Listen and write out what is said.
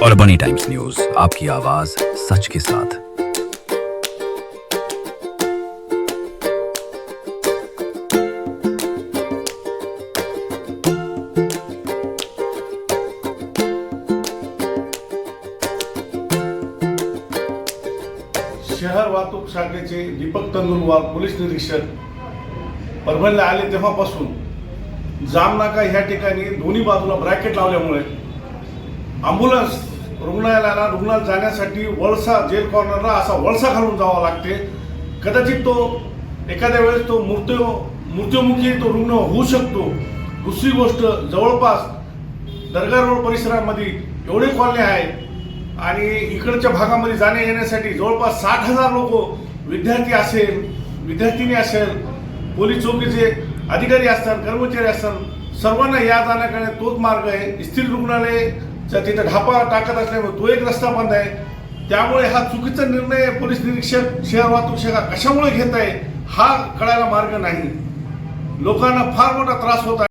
और बनी times news, आपकी आवाज सच के साथ। शहर वाहतूक शाखेचे दीपक तंदुरवार पोलीस निरीक्षक परभणीला आले तेव्हापासून जामनाका ह्या ठिकाणी दोन्ही बाजूला ब्रॅकेट लावल्यामुळे ॲम्ब्युलन्स रुग्णालयाला जाण्यासाठी वळसा जेल कॉर्नरला असा वळसा घालून जावा लागते। कदाचित तो एखाद्या वेळेस तो मृत्युमुखी तो रुग्ण होऊ शकतो। दुसरी गोष्ट, जवळपास दर्गा रोड परिसरामध्ये एवढे कॉलनी आहेत आणि इकडच्या भागामध्ये जाण्या येण्यासाठी जवळपास 60,000 लोक, विद्यार्थिनी असेल, पोलीस चौकीचे अधिकारी असतात, कर्मचारी असतात, सर्वांना या जाण्याकडे तोच मार्ग आहे। स्थिर रुग्णालयाच्या तिथे ढापा टाकत असल्यामुळे तो एक रस्ता बंद आहे। त्यामुळे हा चुकीचा निर्णय पोलीस निरीक्षक शहर वाहतूक शाखा कशामुळे घेत आहे हा कळायला मार्ग नाही। लोकांना फार मोठा त्रास होत आहे।